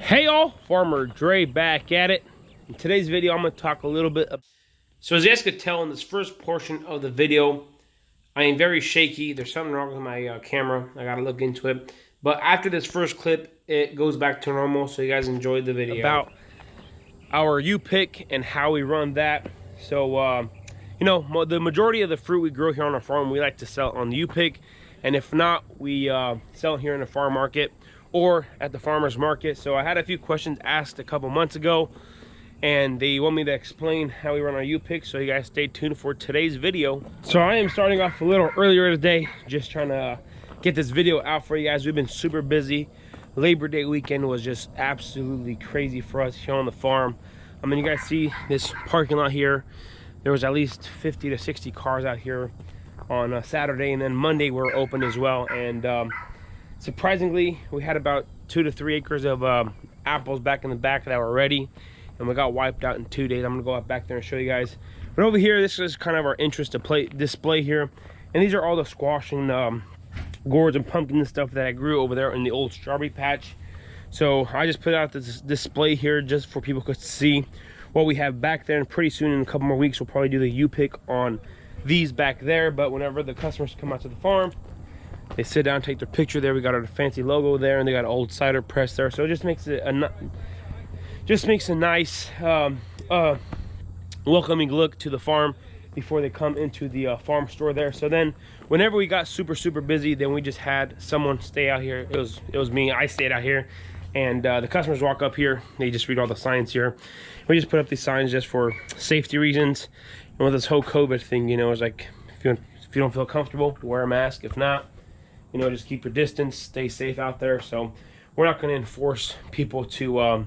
Hey y'all, Farmer Dre back at it. In today's video, I'm going to talk a little bit. So as you guys could tell in this first portion of the video, I am very shaky. There's something wrong with my camera. I got to look into it. But after this first clip, it goes back to normal. So you guys enjoyed the video about our U-pick and how we run that. So, you know, the majority of the fruit we grow here on our farm, we like to sell on the U-pick. And if not, we sell here in the farm market or at the farmer's market. So I had a few questions asked a couple months ago, and they want me to explain how we run our U-pick, so you guys stay tuned for today's video. So I am starting off a little earlier today, just trying to get this video out for you guys. We've been super busy. Labor Day weekend was just absolutely crazy for us here on the farm. I mean, you guys see this parking lot here. There was at least 50 to 60 cars out here on Saturday, and then Monday we're open as well. And surprisingly, we had about 2 to 3 acres of apples back in the back that were ready, and we got wiped out in 2 days. I'm gonna go out back there and show you guys. But over here, this is kind of our interest to display here, and these are all the squash and gourds and pumpkins and stuff that I grew over there in the old strawberry patch. So I just put out this display here just for people to see what we have back there, and pretty soon in a couple more weeks we'll probably do the U-pick on these back there. But whenever the customers come out to the farm, they sit down, take their picture there. We got our fancy logo there, and they got an old cider press there. So it just makes it a nice welcoming look to the farm before they come into the farm store there. So then whenever we got super busy, then we just had someone stay out here. It was me. I stayed out here, and the customers walk up here. They just read all the signs here. We just put up these signs just for safety reasons. And with this whole COVID thing, you know, it's like if you don't feel comfortable, wear a mask. If not, you know, just keep your distance, stay safe out there. So we're not going to enforce people to,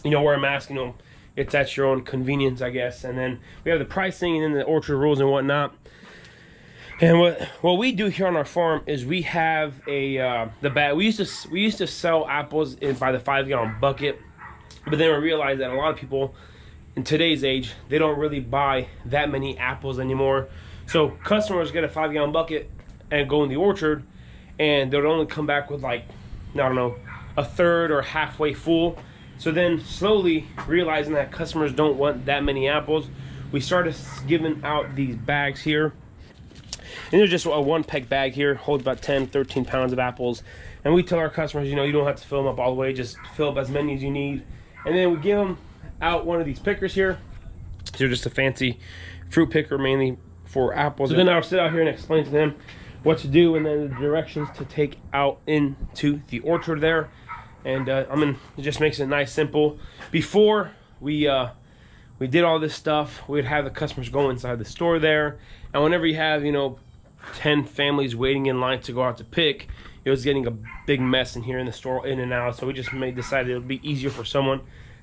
you know, wear a mask. You know, it's at your own convenience, I guess. And then we have the pricing and then the orchard rules and whatnot. And what we do here on our farm is we have a the bag. We used to sell apples by the 5-gallon bucket, but then we realized that a lot of people in today's age, they don't really buy that many apples anymore. So customers get a 5-gallon bucket and go in the orchard, and they'll only come back with, like, I don't know, a third or halfway full. So then slowly realizing that customers don't want that many apples, we started giving out these bags here. And they're just a 1-peg bag here, holds about 10-13 pounds of apples. And we tell our customers, you know, you don't have to fill them up all the way, just fill up as many as you need. And then we give them out one of these pickers here. They're just a fancy fruit picker, mainly for apples. So then I'll sit out here and explain to them what to do, and then the directions to take out into the orchard there. And I mean, it just makes it nice, simple. Before we did all this stuff, we'd have the customers go inside the store there, and whenever you have, you know, 10 families waiting in line to go out to pick, it was getting a big mess in here in the store, in and out. So we just decided it would be easier for someone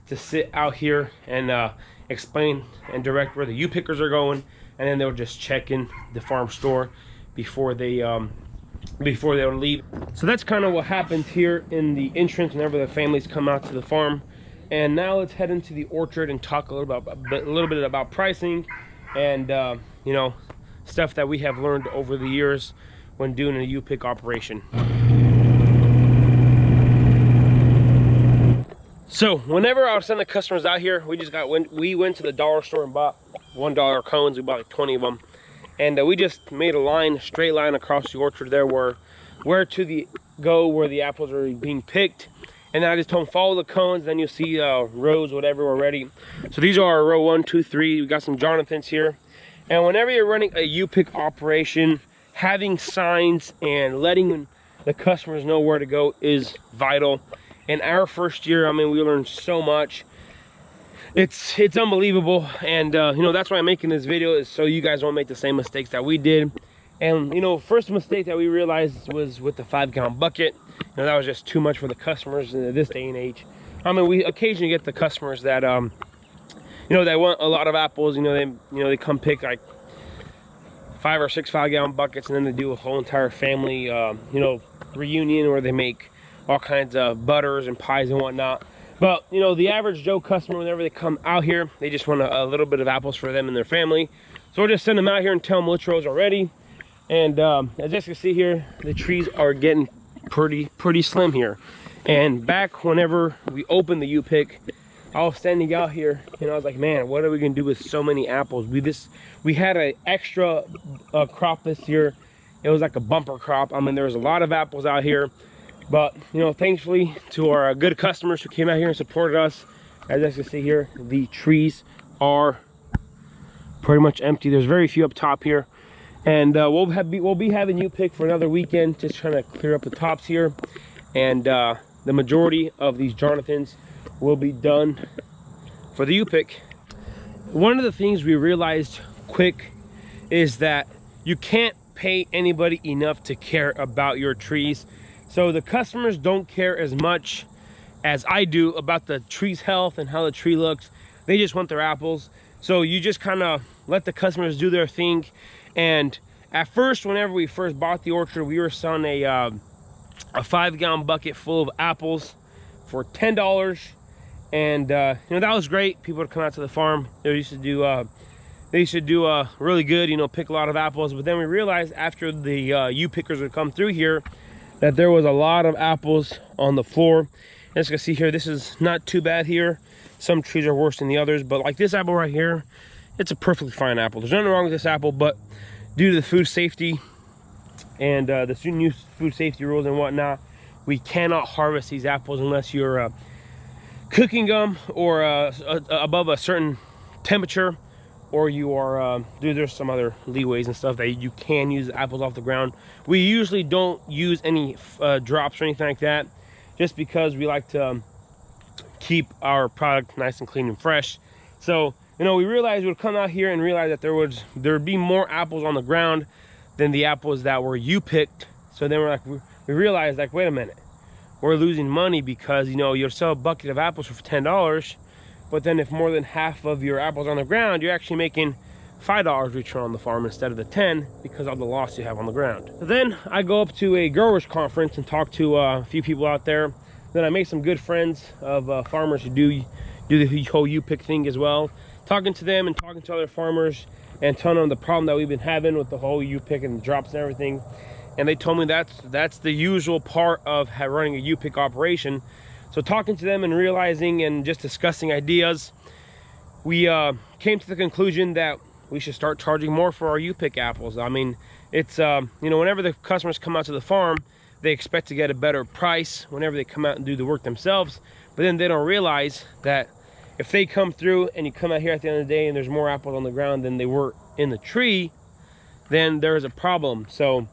to sit out here and explain and direct where the U-pickers are going, and then they'll just check in the farm store before they would leave. So that's kind of what happens here in the entrance whenever the families come out to the farm. And now let's head into the orchard and talk a little bit about pricing and you know, stuff that we have learned over the years when doing a U-pick operation. So whenever I would send the customers out here, we went to the dollar store and bought $1 cones. We bought like 20 of them. And we just made a straight line across the orchard there where where the apples are being picked. And then I just told them, follow the cones, then you'll see rows, whatever, were ready. So these are our row 1, 2, 3. We got some Jonathans here. And whenever you're running a U-pick operation, having signs and letting the customers know where to go is vital. In our first year, I mean, we learned so much. It's unbelievable, and you know, that's why I'm making this video, is so you guys won't make the same mistakes that we did. And you know, first mistake that we realized was with the 5-gallon bucket. You know, that was just too much for the customers in this day and age. I mean, we occasionally get the customers that you know, they want a lot of apples. You know, they come pick like 5 or 6 5-gallon buckets, and then they do a whole entire family you know, reunion where they make all kinds of butters and pies and whatnot. But you know, the average Joe customer, whenever they come out here, they just want a little bit of apples for them and their family. So we'll just send them out here and tell them which rows are ready. And as you can see here, the trees are getting pretty slim here. And back whenever we opened the U-pick, I was standing out here and I was like, man, what are we gonna do with so many apples? We had an extra crop this year. It was like a bumper crop. I mean, there was a lot of apples out here, but you know, thankfully to our good customers who came out here and supported us, as you can see here, the trees are pretty much empty. There's very few up top here, and we'll be having U-pick for another weekend, just trying to clear up the tops here, and the majority of these Jonathans will be done for the U-pick. One of the things we realized quick is that you can't pay anybody enough to care about your trees. So the customers don't care as much as I do about the tree's health and how the tree looks. They just want their apples. So you just kind of let the customers do their thing. And at first, whenever we first bought the orchard, we were selling a 5-gallon bucket full of apples for $10. And you know, that was great. People would come out to the farm. They used to do really good, you know, pick a lot of apples. But then we realized after the U-pickers would come through here that there was a lot of apples on the floor. As you can see here, this is not too bad here. Some trees are worse than the others, but like this apple right here, it's a perfectly fine apple. There's nothing wrong with this apple, but due to the food safety and the new food safety rules and whatnot, we cannot harvest these apples unless you're cooking them or above a certain temperature, or you are there's some other leeways and stuff that you can use apples off the ground. We usually don't use any drops or anything like that, just because we like to keep our product nice and clean and fresh. So you know, we realized we would come out here and realize that there would be more apples on the ground than the apples that were U-picked. So then we realized, like, wait a minute, we're losing money, because you know, you'll sell a bucket of apples for $10, but then if more than half of your apples on the ground, you're actually making $5 return on the farm instead of the 10, because of the loss you have on the ground. So then I go up to a growers conference and talk to a few people out there. Then I make some good friends of farmers who do the whole U-pick thing as well. Talking to them and talking to other farmers and telling them the problem that we've been having with the whole U-pick and the drops and everything. And they told me that's the usual part of running a U-pick operation. So talking to them and realizing and just discussing ideas, we came to the conclusion that we should start charging more for our U-pick apples. I mean, it's you know, whenever the customers come out to the farm, they expect to get a better price whenever they come out and do the work themselves, but then they don't realize that if they come through and you come out here at the end of the day and there's more apples on the ground than they were in the tree, then there is a problem. So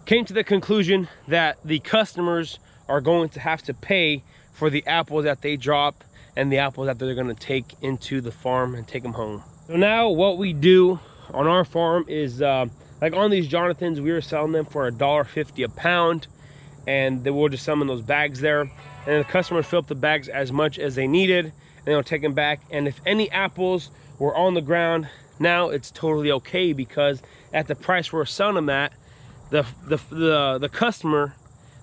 came to the conclusion that the customers are going to have to pay for the apples that they drop and the apples that they're going to take into the farm and take them home. So now what we do on our farm is like on these Jonathans, we were selling them for $1.50 a pound, and then we'll just sell them in those bags there, and the customers fill up the bags as much as they needed, and they'll take them back. And if any apples were on the ground, now it's totally okay, because at the price we're selling them at, the customer,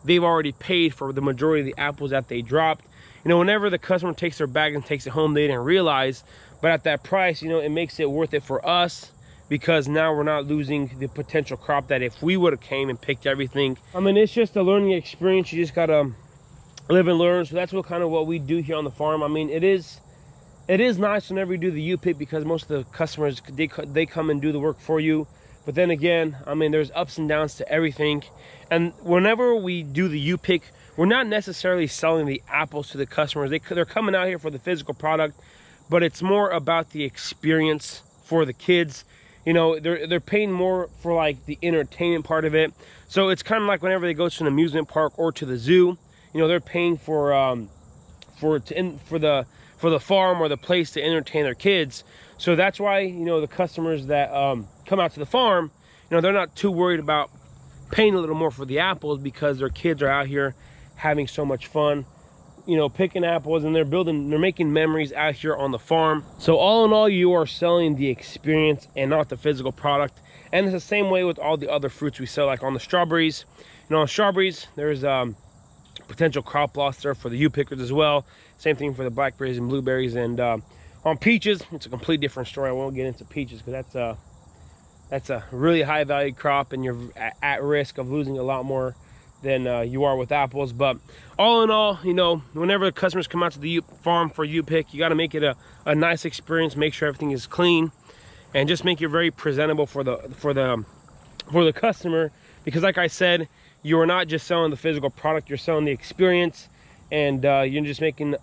they've already paid for the majority of the apples that they dropped. You know, whenever the customer takes their bag and takes it home, they didn't realize, but at that price, you know, it makes it worth it for us, because now we're not losing the potential crop that if we would have came and picked everything. I mean, it's just a learning experience. You just gotta live and learn. So that's what we do here on the farm. I mean, it is nice whenever we do the U-pick, because most of the customers, they come and do the work for you. But then again, I mean, there's ups and downs to everything. And whenever we do the U-pick, we're not necessarily selling the apples to the customers. They're coming out here for the physical product, but it's more about the experience for the kids. You know, they're paying more for like the entertainment part of it. So it's kind of like whenever they go to an amusement park or to the zoo, you know, they're paying for the farm or the place to entertain their kids. So that's why, you know, the customers that come out to the farm, you know, they're not too worried about paying a little more for the apples, because their kids are out here having so much fun, you know, picking apples, and they're making memories out here on the farm. So all in all, you are selling the experience and not the physical product. And it's the same way with all the other fruits we sell. Like on the strawberries, you know, on strawberries, there's potential crop loss there for the U-pickers as well. Same thing for the blackberries and blueberries. And on peaches, it's a completely different story. I won't get into peaches, because that's a really high value crop, and you're at risk of losing a lot more than you are with apples. But all in all, you know, whenever the customers come out to the farm for U-pick, you got to make it a nice experience. Make sure everything is clean, and just make it very presentable for the customer. Because like I said, you are not just selling the physical product, you're selling the experience, and you're just making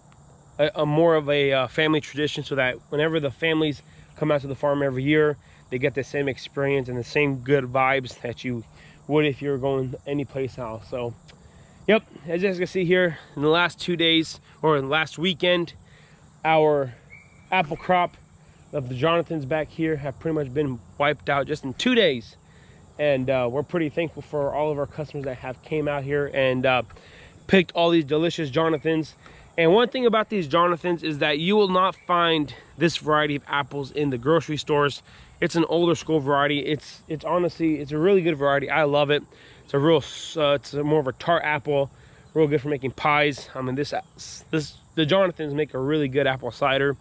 a more of a family tradition, so that whenever the families come out to the farm every year, they get the same experience and the same good vibes that you would if you were going any place else. So yep, as you guys can see here, in the last 2 days, or last weekend, our apple crop of the Jonathans back here have pretty much been wiped out just in 2 days. And we're pretty thankful for all of our customers that have came out here and picked all these delicious Jonathans. And one thing about these Jonathans is that you will not find this variety of apples in the grocery stores. It's an older school variety. It's honestly, it's a really good variety. I love it. It's a real, it's more of a tart apple, real good for making pies. I mean, the Jonathans make a really good apple cider.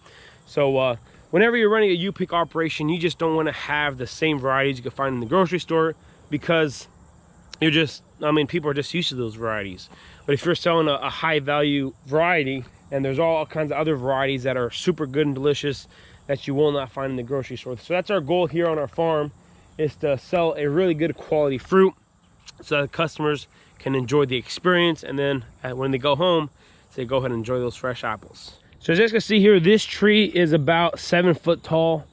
So whenever you're running a U-pick operation, you just don't want to have the same varieties you can find in the grocery store, because you're just, I mean, people are just used to those varieties. But if you're selling a high value variety, and there's all kinds of other varieties that are super good and delicious that you will not find in the grocery store. So that's our goal here on our farm, is to sell a really good quality fruit so that customers can enjoy the experience, and then when they go home, they go ahead and enjoy those fresh apples. So as you guys can see here, this tree is about 7 foot tall,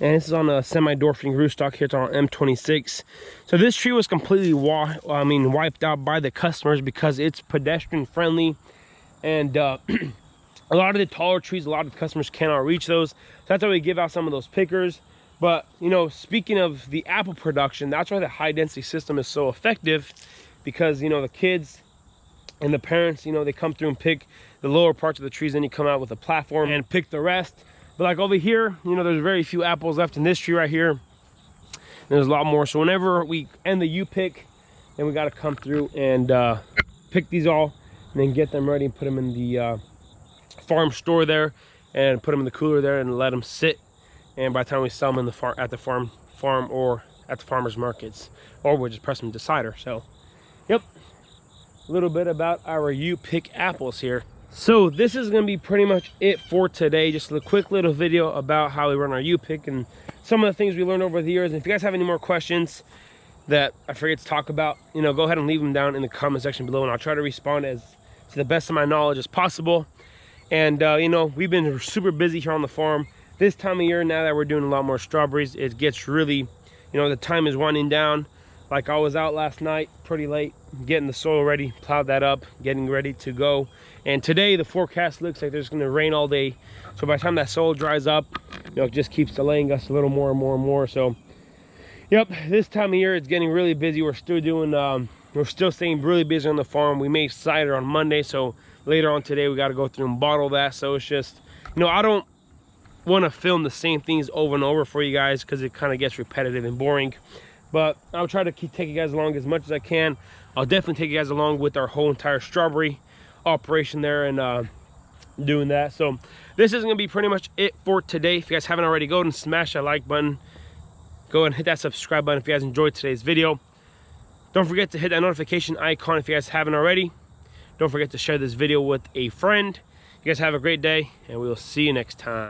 and this is on a semi-dwarf feeding rootstock here. It's on M26. So this tree was completely wiped out by the customers because it's pedestrian friendly, and a lot of the taller trees, a lot of the customers cannot reach those. So that's why we give out some of those pickers. But you know, speaking of the apple production, that's why the high density system is so effective, because you know, the kids and the parents, you know, they come through and pick the lower parts of the trees, then you come out with a platform and pick the rest. But like over here, you know, there's very few apples left in this tree right here. There's a lot more. So whenever we end the U-pick, then we got to come through and pick these all, and then get them ready and put them in the farm store there, and put them in the cooler there and let them sit. And by the time we sell them in the at the farm or at the farmers markets, or we'll just press them to cider. So yep, a little bit about our U-pick apples here. So this is going to be pretty much it for today. Just a quick little video about how we run our U-pick and some of the things we learned over the years. And if you guys have any more questions that I forget to talk about, you know, go ahead and leave them down in the comment section below, and I'll try to respond as to the best of my knowledge as possible. And you know, we've been super busy here on the farm this time of year. Now that we're doing a lot more strawberries, it gets really, you know, the time is winding down. Like I was out last night pretty late getting the soil ready, plowed that up, getting ready to go. And today the forecast looks like there's going to rain all day. So by the time that soil dries up, you know, it just keeps delaying us a little more and more and more. So yep, this time of year it's getting really busy. We're still doing we're still staying really busy on the farm. We made cider on Monday, so later on today we got to go through and bottle that. So it's just, you know, I don't want to film the same things over and over for you guys, because it kind of gets repetitive and boring. But I'll try to take you guys along as much as I can. I'll definitely take you guys along with our whole entire strawberry operation there, and doing that. So this is going to be pretty much it for today. If you guys haven't already, go ahead and smash that like button. Go ahead and hit that subscribe button if you guys enjoyed today's video. Don't forget to hit that notification icon if you guys haven't already. Don't forget to share this video with a friend. You guys have a great day, and we will see you next time.